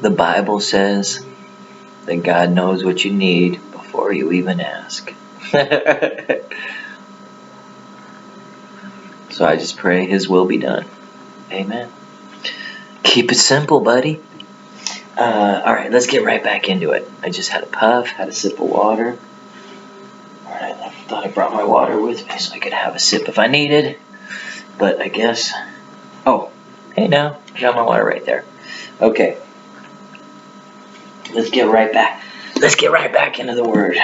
The Bible says that God knows what you need before you even ask. So I just pray His will be done. Amen. Keep it simple, buddy. Alright, let's get right back into it. I just had a puff, had a sip of water. Alright, I thought I brought my water with me so I could have a sip if I needed. But I guess... Oh, hey now, I got my water right there. Okay. Let's get right back into the Word.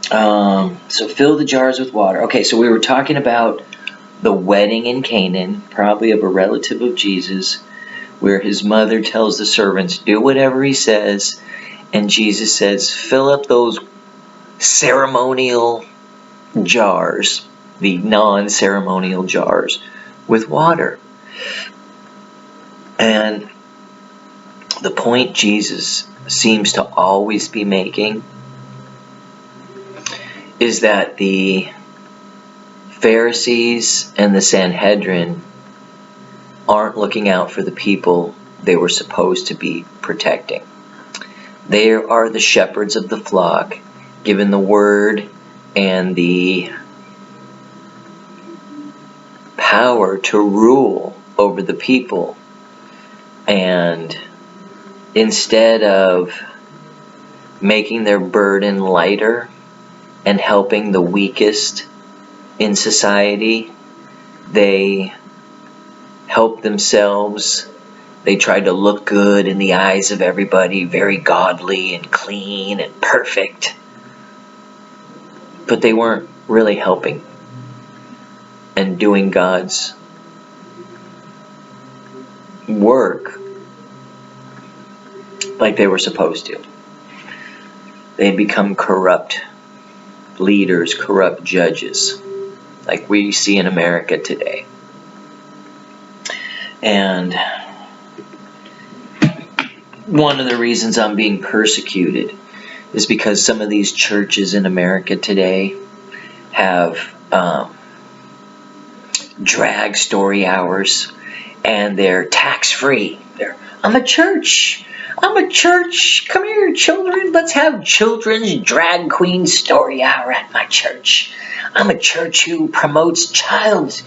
So fill the jars with water. Okay, so we were talking about the wedding in Canaan, probably of a relative of Jesus, where his mother tells the servants, do whatever he says, and Jesus says, fill up those ceremonial jars, the non-ceremonial jars, with water. And the point Jesus seems to always be making is that the Pharisees and the Sanhedrin aren't looking out for the people they were supposed to be protecting. They are the shepherds of the flock, given the word and the power to rule over the people. And instead of making their burden lighter and helping the weakest in society, they help themselves. They tried to look good in the eyes of everybody, very godly and clean and perfect. But they weren't really helping and doing God's work like they were supposed to. They had become corrupt leaders, corrupt judges, like we see in America today. And one of the reasons I'm being persecuted is because some of these churches in America today have drag story hours, and they're tax-free. I'm a church. Come here, children. Let's have children's drag queen story hour at my church. I'm a church who promotes child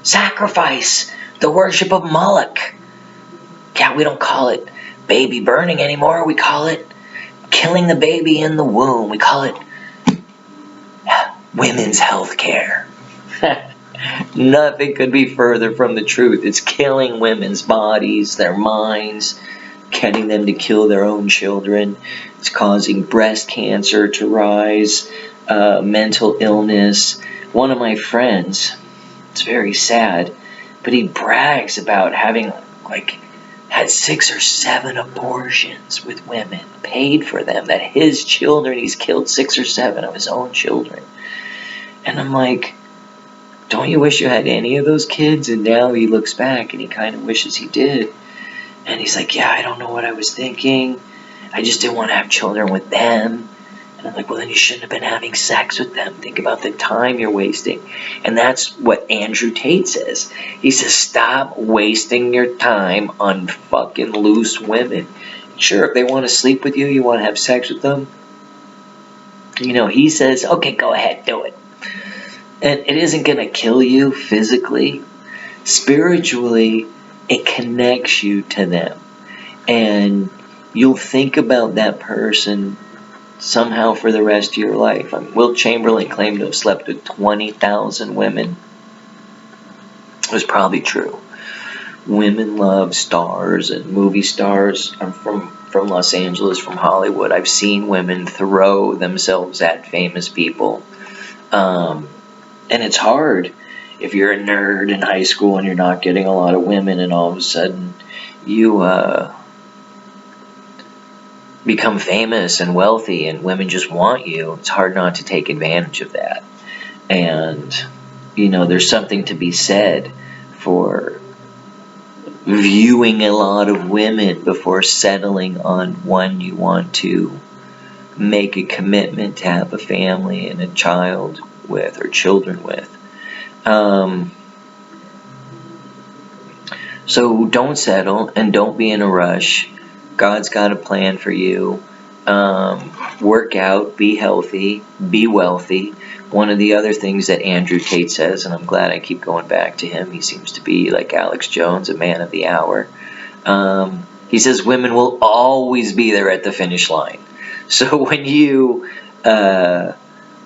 sacrifice, the worship of Moloch. Yeah, we don't call it baby burning anymore. We call it killing the baby in the womb. We call it women's health care. Nothing could be further from the truth. It's killing women's bodies, their minds, getting them to kill their own children. It's causing breast cancer to rise, mental illness. One of my friends, it's very sad, but he brags about having had 6 or 7 abortions with women, paid for them, that his children, he's killed 6 or 7 of his own children. And I'm like, don't you wish you had any of those kids? And now he looks back and he kind of wishes he did. And he's like, yeah, I don't know what I was thinking. I just didn't want to have children with them. And I'm like, well, then you shouldn't have been having sex with them. Think about the time you're wasting. And that's what Andrew Tate says. He says, stop wasting your time on fucking loose women. Sure, if they want to sleep with you, you want to have sex with them, he says, okay, go ahead, do it. And it isn't going to kill you physically. Spiritually, it connects you to them. And you'll think about that person somehow for the rest of your life. Wilt Chamberlain claimed to have slept with 20,000 women. It was probably true. Women love stars and movie stars. I'm from Los Angeles, from Hollywood. I've seen women throw themselves at famous people. And it's hard if you're a nerd in high school and you're not getting a lot of women, and all of a sudden you become famous and wealthy and women just want you. It's hard not to take advantage of that. And, there's something to be said for viewing a lot of women before settling on one you want to make a commitment to have a family and a child with, or children with. So don't settle and don't be in a rush. God's got a plan for you. Work out, be healthy, be wealthy. One of the other things that Andrew Tate says, and I'm glad I keep going back to him, he seems to be like Alex Jones, a man of the hour. He says women will always be there at the finish line. So when you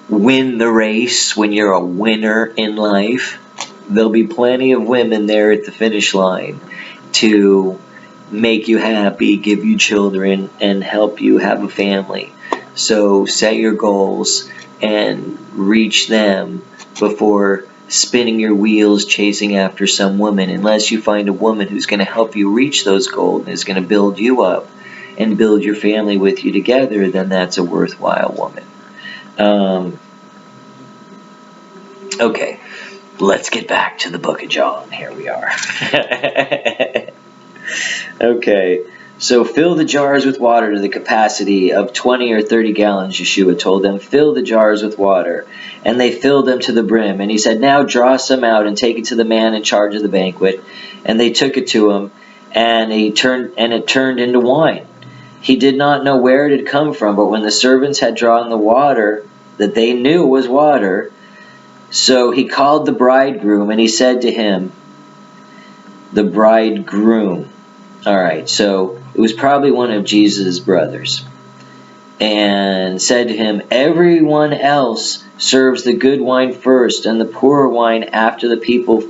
win the race, when you're a winner in life, there'll be plenty of women there at the finish line to make you happy, give you children, and help you have a family. So set your goals and reach them before spinning your wheels chasing after some woman. Unless you find a woman who's going to help you reach those goals and is going to build you up and build your family with you together, then that's a worthwhile woman. Okay, let's get back to the book of John. Here we are. Okay, so fill the jars with water to the capacity of 20 or 30 gallons, Yeshua told them. Fill the jars with water. And they filled them to the brim. And he said, now draw some out and take it to the man in charge of the banquet. And they took it to him, and it turned into wine. He did not know where it had come from, but when the servants had drawn the water that they knew was water, so he called the bridegroom, and he said to him, the bridegroom. All right, so it was probably one of Jesus' brothers. And said to him, everyone else serves the good wine first, and the poorer wine after the people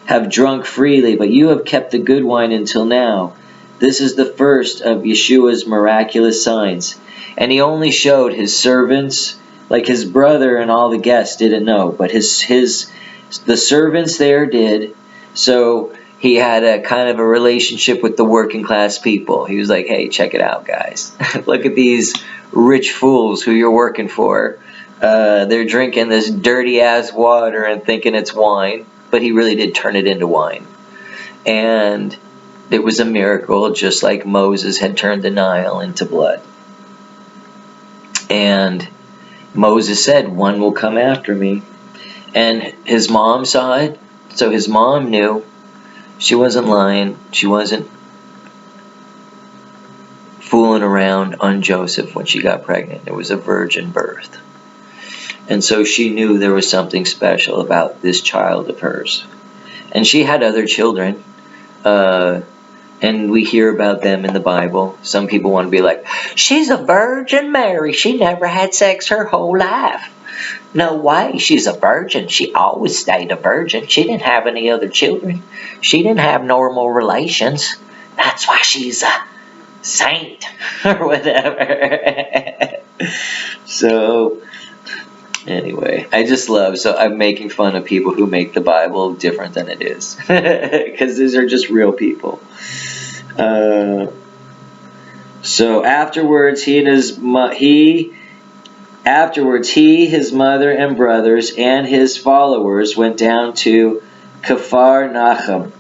have drunk freely, but you have kept the good wine until now. This is the first of Yeshua's miraculous signs. And he only showed his servants, like his brother and all the guests didn't know, but the servants there did. So he had a kind of a relationship with the working class people. He was like, hey, check it out, guys. Look at these rich fools who you're working for. They're drinking this dirty-ass water and thinking it's wine, but he really did turn it into wine. And it was a miracle, just like Moses had turned the Nile into blood. And Moses said, one will come after me. And his mom saw it, so his mom knew. She wasn't lying. She wasn't fooling around on Joseph when she got pregnant. It was a virgin birth. And so she knew there was something special about this child of hers. And she had other children. And we hear about them in the Bible. Some people want to be like, she's a Virgin Mary. She never had sex her whole life. No way, she's a virgin. She always stayed a virgin. She didn't have any other children. She didn't have normal relations. That's why she's a saint or whatever. So, anyway, I just love, so I'm making fun of people who make the Bible different than it is. Because these are just real people. So afterwards, he, his mother and brothers, and his followers went down to Kfar Nachum.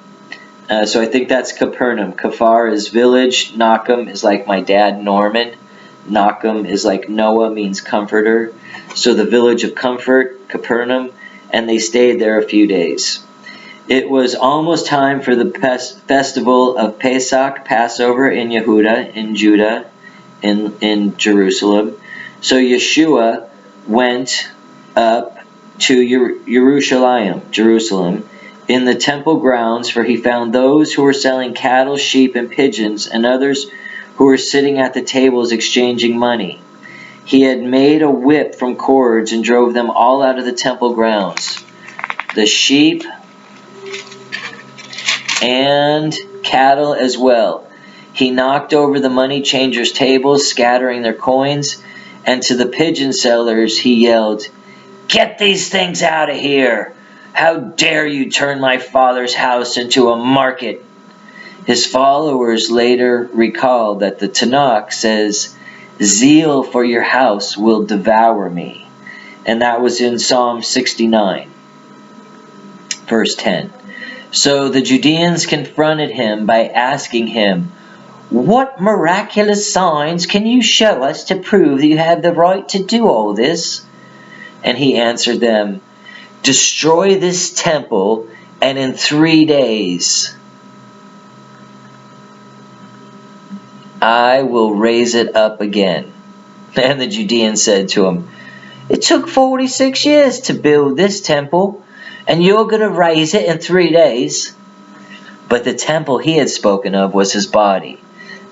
So I think that's Capernaum. Kfar is village. Nachum is like my dad, Norman. Nachum is like Noah, means comforter. So the village of comfort, Capernaum, and they stayed there a few days. It was almost time for the festival of Pesach, Passover in Yehuda, in Judah, in Jerusalem. So Yeshua went up to Jerusalem, in the temple grounds, for he found those who were selling cattle, sheep, and pigeons, and others who were sitting at the tables exchanging money. He had made a whip from cords and drove them all out of the temple grounds. The sheep and cattle as well. He knocked over the money changers' tables, scattering their coins, and to the pigeon sellers he yelled, "Get these things out of here! How dare you turn my father's house into a market?" His followers later recalled that the Tanakh says, "Zeal for your house will devour me." And that was in Psalm 69, verse 10. So the Judeans confronted him by asking him, "What miraculous signs can you show us to prove that you have the right to do all this?" And he answered them, "Destroy this temple, and in 3 days I will raise it up again. And the Judean said to him, it took 46 years to build this temple, and you're going to raise it in 3 days. But the temple he had spoken of was his body.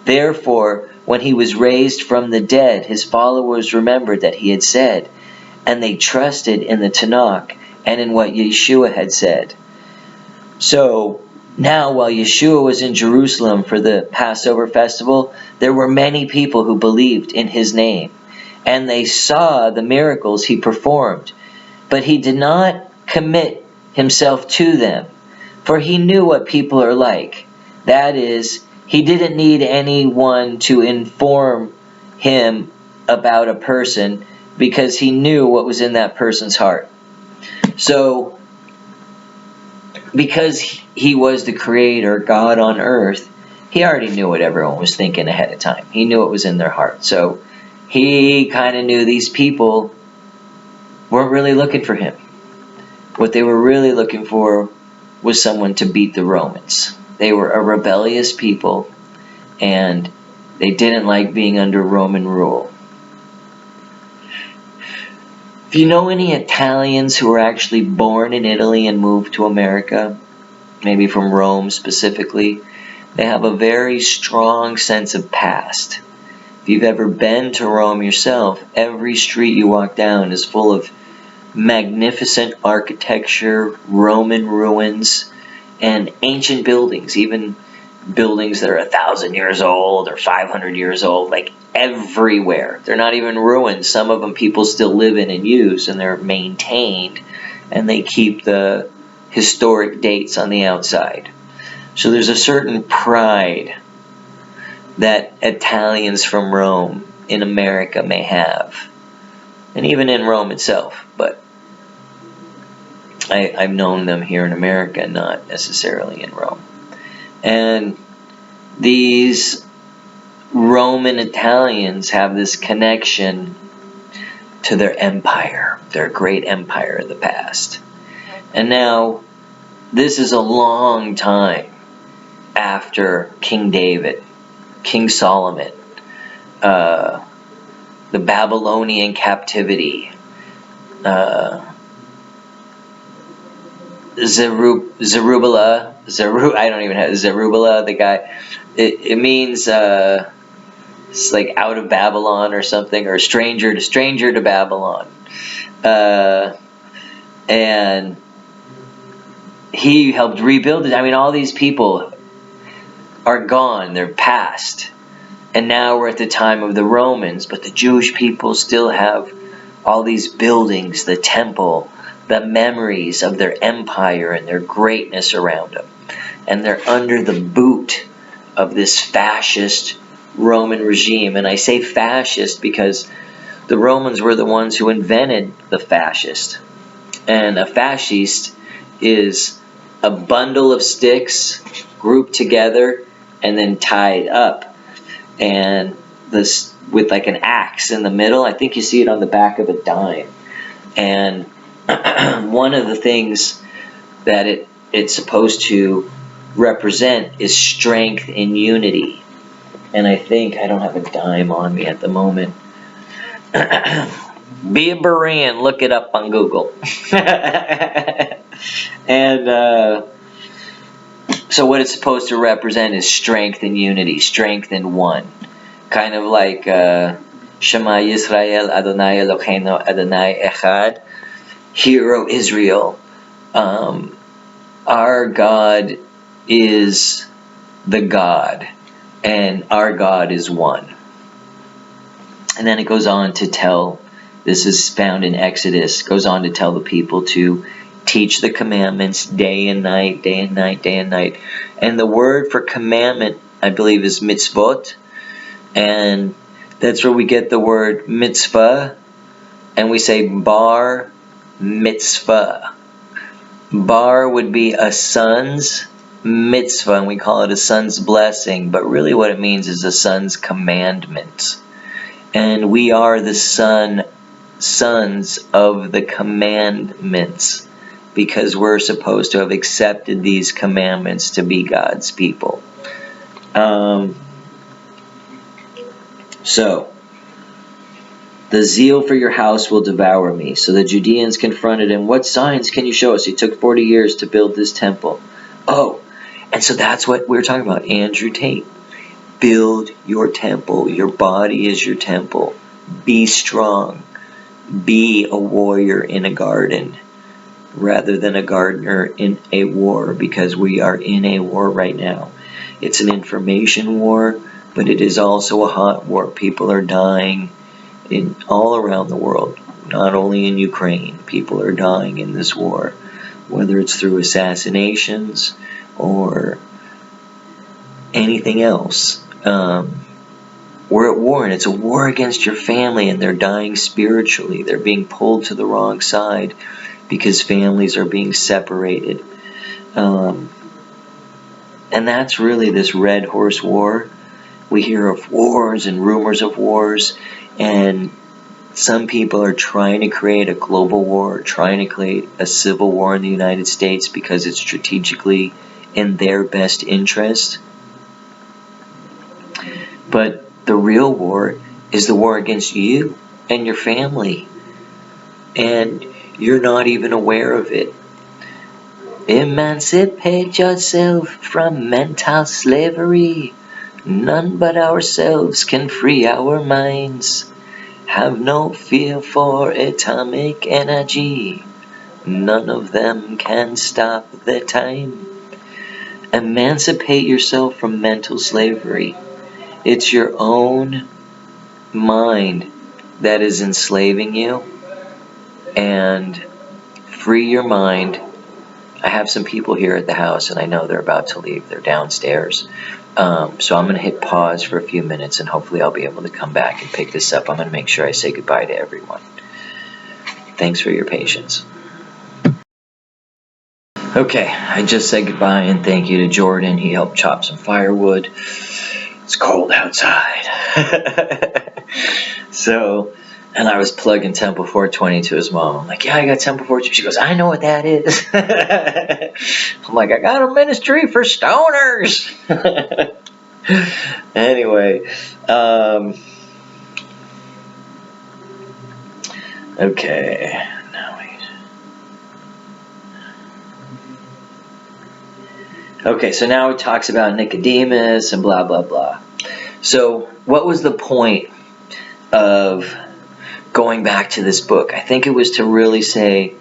Therefore, when he was raised from the dead, his followers remembered that he had said, and they trusted in the Tanakh and in what Yeshua had said. So, now while Yeshua was in Jerusalem for the Passover festival, there were many people who believed in his name, and they saw the miracles he performed. But he did not commit himself to them, for he knew what people are like. That is, he didn't need anyone to inform him about a person, because he knew what was in that person's heart. So, because he was the creator, God on earth, he already knew what everyone was thinking ahead of time. He knew what was in their heart. So, he kind of knew these people weren't really looking for him. What they were really looking for was someone to beat the Romans. They were a rebellious people, and they didn't like being under Roman rule. If you know any Italians who were actually born in Italy and moved to America, maybe from Rome specifically, they have a very strong sense of past. If you've ever been to Rome yourself, every street you walk down is full of magnificent architecture, Roman ruins, and ancient buildings, even buildings that are 1,000 years old or 500 years old, like everywhere. They're not even ruins. Some of them people still live in and use, and they're maintained, and they keep the historic dates on the outside. So there's a certain pride that Italians from Rome in America may have, and even in Rome itself, but I've known them here in America, not necessarily in Rome. And these Roman Italians have this connection to their empire, their great empire of the past. And now, this is a long time after King David, King Solomon, the Babylonian captivity, Zerubbabel, the guy. It means it's like out of Babylon or something, or stranger to Babylon, and he helped rebuild it. I mean, all these people are gone; they're past, and now we're at the time of the Romans. But the Jewish people still have all these buildings, the temple, the memories of their empire and their greatness around them. And they're under the boot of this fascist Roman regime. And I say fascist because the Romans were the ones who invented the fascist. And a fascist is a bundle of sticks grouped together and then tied up. And this with like an axe in the middle. I think you see it on the back of a dime. And one of the things that it's supposed to represent is strength and unity. And I think I don't have a dime on me at the moment. Be a Berean, look it up on Google. And so what it's supposed to represent is strength and unity, strength in one. Kind of like Shema Yisrael, Adonai Eloheinu, Adonai Echad. Hear, O Israel, our God is the God, and our God is one. And then it goes on to tell, this is found in Exodus, goes on to tell the people to teach the commandments day and night, day and night, day and night. And the word for commandment, I believe, is mitzvot, and that's where we get the word mitzvah, and we say bar mitzvah. Bar would be a son's mitzvah, and we call it a son's blessing, but really what it means is a son's commandment. And we are the sons of the commandments, because we're supposed to have accepted these commandments to be God's people. So, the zeal for your house will devour me. So the Judeans confronted him. What signs can you show us? It took 40 years to build this temple. Oh, and so that's what we were talking about. Andrew Tate. Build your temple. Your body is your temple. Be strong. Be a warrior in a garden rather than a gardener in a war, because we are in a war right now. It's an information war, but it is also a hot war. People are dying in all around the world, not only in Ukraine. People are dying in this war, whether it's through assassinations or anything else. We're at war, and it's a war against your family, and they're dying spiritually. They're being pulled to the wrong side because families are being separated. And that's really this Red Horse War. We hear of wars and rumors of wars, and some people are trying to create a global war, trying to create a civil war in the United States because it's strategically in their best interest. But the real war is the war against you and your family. And you're not even aware of it. Emancipate yourself from mental slavery. None but ourselves can free our minds. Have no fear for atomic energy. None of them can stop the time. Emancipate yourself from mental slavery. It's your own mind that is enslaving you, and free your mind. I have some people here at the house, and I know they're about to leave. They're downstairs. So I'm going to hit pause for a few minutes, and hopefully I'll be able to come back and pick this up. I'm going to make sure I say goodbye to everyone. Thanks for your patience. Okay, I just said goodbye, and thank you to Jordan. He helped chop some firewood. It's cold outside. So, and I was plugging Temple 420 to his mom. I'm like, yeah, I got Temple 420. She goes, I know what that is. I'm like, I got a ministry for stoners. Anyway, okay. Okay, so now it talks about Nicodemus and blah, blah, blah. So what was the point of going back to this book? I think it was to really say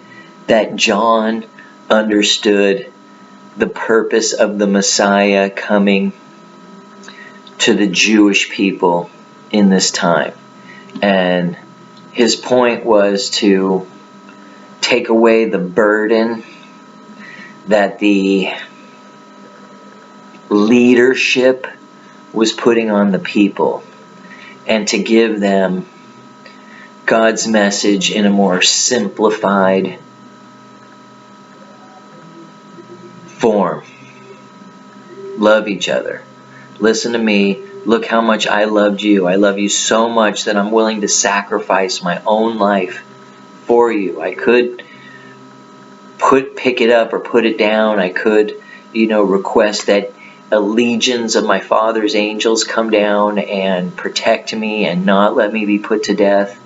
that John understood the purpose of the Messiah coming to the Jewish people in this time. And his point was to take away the burden that the leadership was putting on the people, and to give them God's message in a more simplified form. Love each other. Listen to me. Look how much I loved you. I love you so much that I'm willing to sacrifice my own life for you. I could pick it up or put it down. I could, request that legions of my Father's angels come down and protect me and not let me be put to death.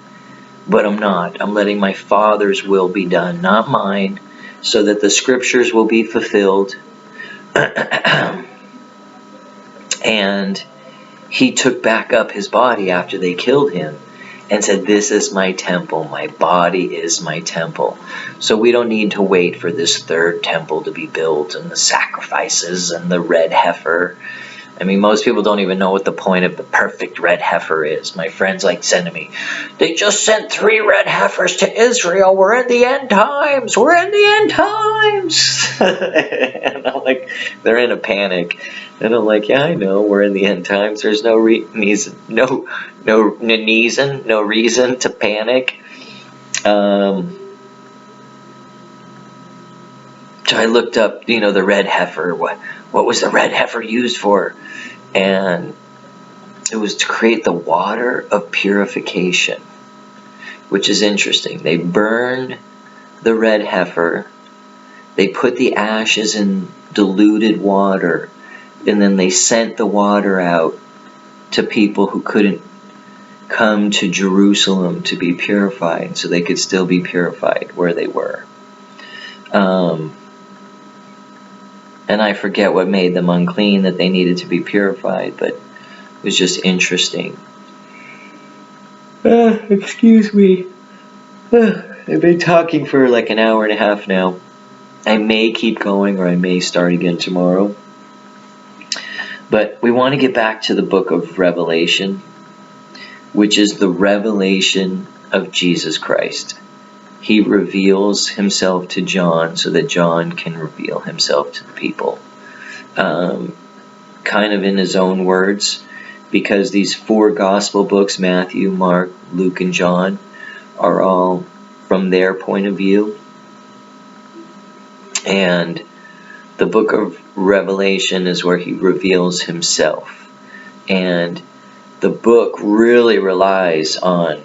But I'm not. I'm letting my Father's will be done, not mine, so that the scriptures will be fulfilled. And he took back up his body after they killed him and said, this is my temple. My body is my temple. So we don't need to wait for this third temple to be built and the sacrifices and the red heifer. I mean, most people don't even know what the point of the perfect red heifer is. My friends like sending me, they just sent 3 red heifers to Israel. We're in the end times. We're in the end times. And I'm like, they're in a panic. And I'm like, yeah, I know we're in the end times. There's no reason to panic. So I looked up, the red heifer. What was the red heifer used for? And it was to create the water of purification, which is interesting. They burned the red heifer. They put the ashes in diluted water, and then they sent the water out to people who couldn't come to Jerusalem to be purified so they could still be purified where they were. And I forget what made them unclean, that they needed to be purified, but it was just interesting. Excuse me. I've been talking for like an hour and a half now. I may keep going, or I may start again tomorrow. But we want to get back to the book of Revelation, which is the revelation of Jesus Christ. He reveals himself to John so that John can reveal himself to the people. Kind of in his own words, because these 4 gospel books, Matthew, Mark, Luke, and John, are all from their point of view. And the book of Revelation is where he reveals himself. And the book really relies on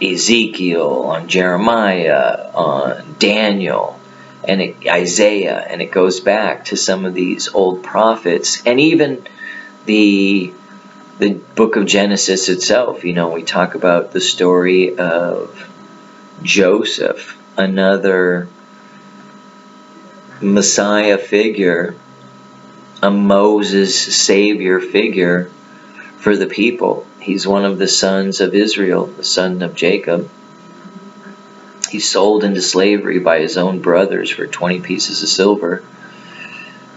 Ezekiel, on Jeremiah, on Daniel, and Isaiah, and it goes back to some of these old prophets, and even the book of Genesis itself. You know, we talk about the story of Joseph, another Messiah figure, a Moses savior figure for the people. He's one of the sons of Israel, the son of Jacob. He's sold into slavery by his own brothers for 20 pieces of silver.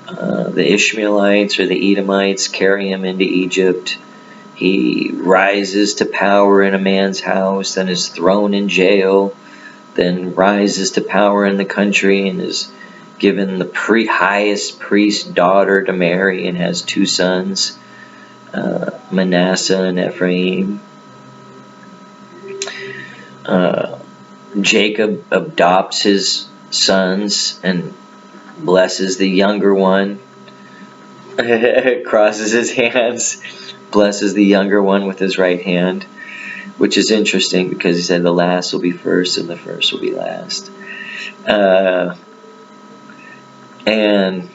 The Ishmaelites or the Edomites carry him into Egypt. He rises to power in a man's house, then is thrown in jail, then rises to power in the country and is given the highest priest's daughter to marry and has 2 sons. Manasseh and Ephraim. Jacob adopts his sons and blesses the younger one, crosses his hands, blesses the younger one with his right hand, which is interesting because he said the last will be first and the first will be last. And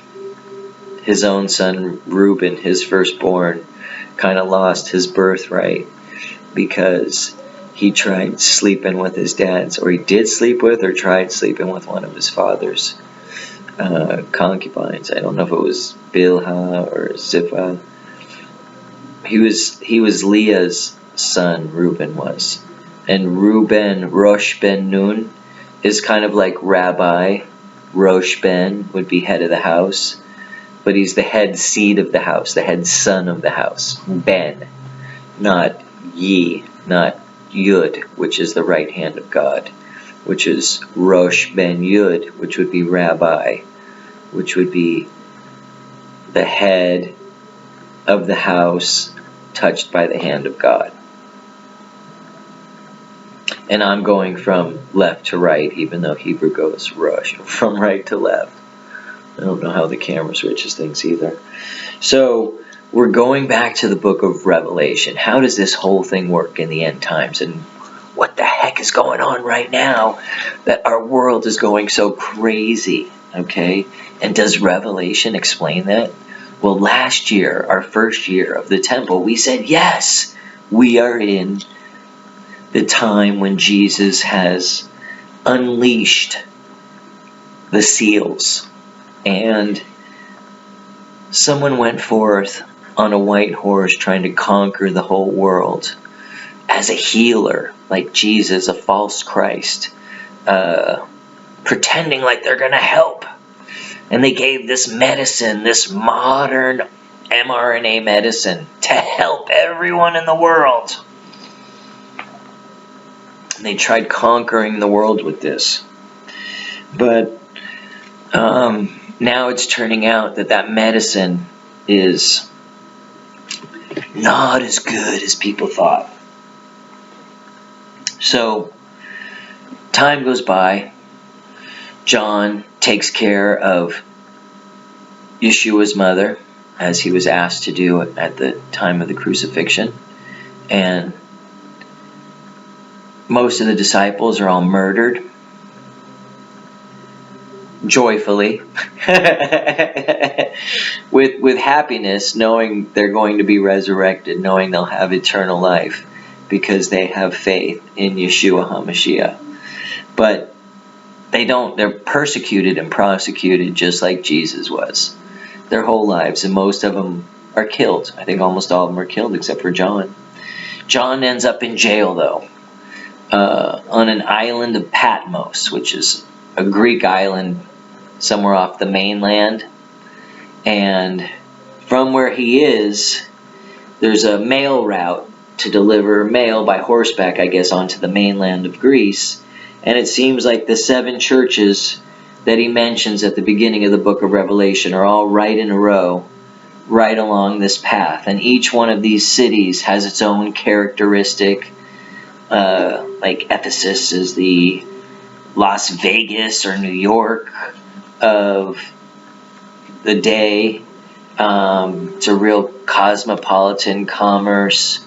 his own son Reuben, his firstborn, kind of lost his birthright because he tried sleeping with his dad's, or he did sleep with or tried sleeping with one of his father's concubines. I don't know if it was Bilhah or Zipporah. He was Leah's son, Reuben was. And Reuben, Rosh Ben Nun, is kind of like Rabbi. Rosh Ben would be head of the house, but he's the head seed of the house, the head son of the house. Ben, not Yi, not Yud, which is the right hand of God, which is Rosh Ben Yud, which would be Rabbi, which would be the head of the house touched by the hand of God. And I'm going from left to right, even though Hebrew goes Rosh, from right to left. I don't know how the camera switches things either. So we're going back to the book of Revelation. How does this whole thing work in the end times? And what the heck is going on right now that our world is going so crazy? Okay? And does Revelation explain that? Well, last year, our first year of the temple, we said, yes, we are in the time when Jesus has unleashed the seals. And someone went forth on a white horse trying to conquer the whole world as a healer, like Jesus, a false Christ, pretending like they're going to help. And they gave this medicine, this modern mRNA medicine, to help everyone in the world. And they tried conquering the world with this. But now it's turning out that medicine is not as good as people thought. So time goes by. John takes care of Yeshua's mother, as he was asked to do at the time of the crucifixion. And most of the disciples are all murdered. Joyfully. with happiness, knowing they're going to be resurrected, knowing they'll have eternal life. because they have faith in Yeshua HaMashiach. But they're persecuted and prosecuted just like Jesus was their whole lives, and most of them are killed. I think almost all of them are killed except for John. John ends up in jail, though, on an island of Patmos, which is a Greek island somewhere off the mainland. And from where he is, there's a mail route to deliver mail by horseback, I guess, onto the mainland of Greece. And it seems like the 7 churches that he mentions at the beginning of the book of Revelation are all right in a row, right along this path. And each one of these cities has its own characteristic. Like Ephesus is the Las Vegas or New York of the day. It's a real cosmopolitan commerce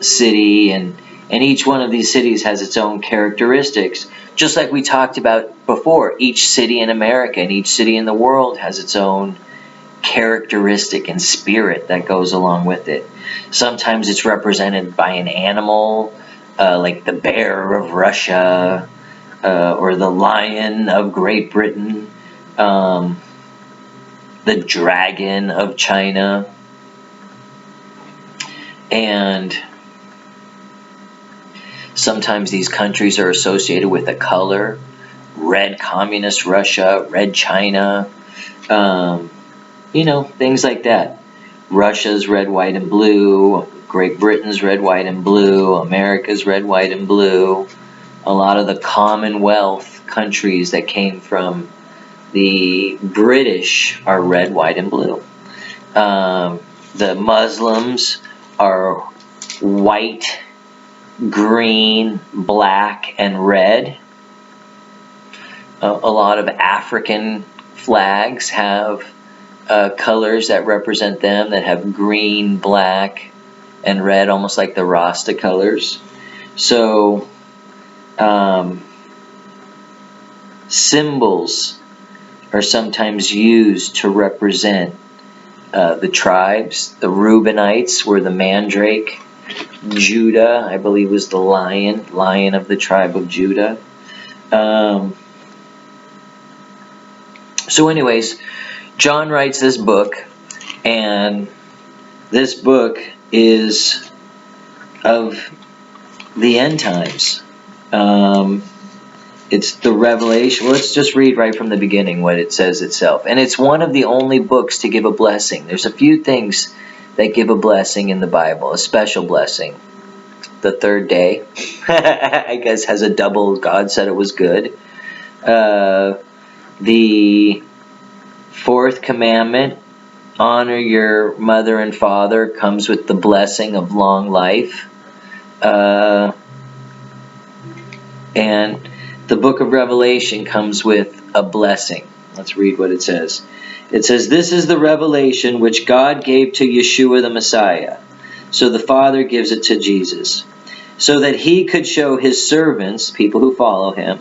city, and each one of these cities has its own characteristics. Just like we talked about before, each city in America and each city in the world has its own characteristic and spirit that goes along with it. Sometimes it's represented by an animal, like the bear of Russia, or the lion of Great Britain, the dragon of China, and sometimes these countries are associated with a color: red communist Russia, red China, things like that. Russia's red, white, and blue. Great Britain's red, white, and blue. America's red, white, and blue. A lot of the Commonwealth countries that came from the British are red, white, and blue. The Muslims are white, green, black, and red. A lot of African flags have colors that represent them, that have green, black, and red, almost like the Rasta colors. So symbols are sometimes used to represent the tribes. The Reubenites were the mandrake. Judah, I believe, was the lion of the tribe of Judah. So anyways, John writes this book, and this book is of the end times. It's the Revelation. Well, let's just read right from the beginning what it says itself. And it's one of the only books to give a blessing. There's a few things that give a blessing in the Bible, a special blessing. The third day, I guess, has a double, God said it was good. The fourth commandment, honor your mother and father, comes with the blessing of long life. And the book of Revelation comes with a blessing. Let's read what it says. It says, "This is the revelation which God gave to Yeshua the Messiah." So the Father gives it to Jesus, so that he could show his servants, people who follow him,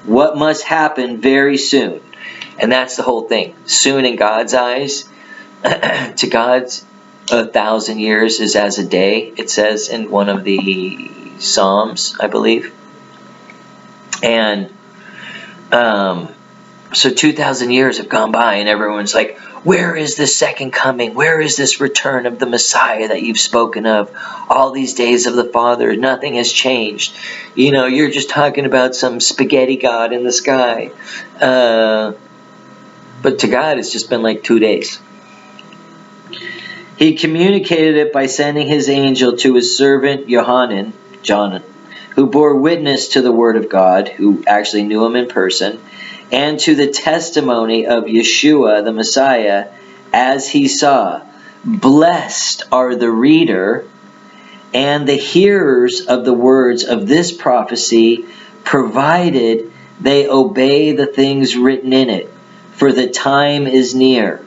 what must happen very soon. And that's the whole thing. Soon in God's eyes, to God's 1,000 years is as a day, it says in one of the Psalms, I believe. And so 2,000 years have gone by, and everyone's like, where is this second coming? Where is this return of the Messiah that you've spoken of? All these days of the Father, nothing has changed. You're just talking about some spaghetti God in the sky. But to God, it's just been like 2 days. He communicated it by sending his angel to his servant John, who bore witness to the word of God, who actually knew him in person, and to the testimony of Yeshua the Messiah, as he saw. Blessed are the reader and the hearers of the words of this prophecy, provided they obey the things written in it, for the time is near.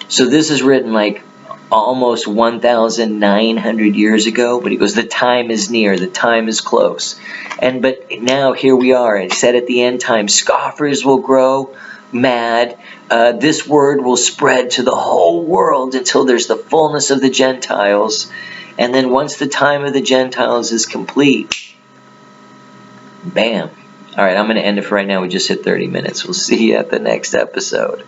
So this is written like almost 1,900 years ago, but he goes, the time is near, the time is close. But now here we are. It said at the end time, scoffers will grow mad. This word will spread to the whole world until there's the fullness of the Gentiles. And then once the time of the Gentiles is complete, bam. All right, I'm going to end it for right now. We just hit 30 minutes. We'll see you at the next episode.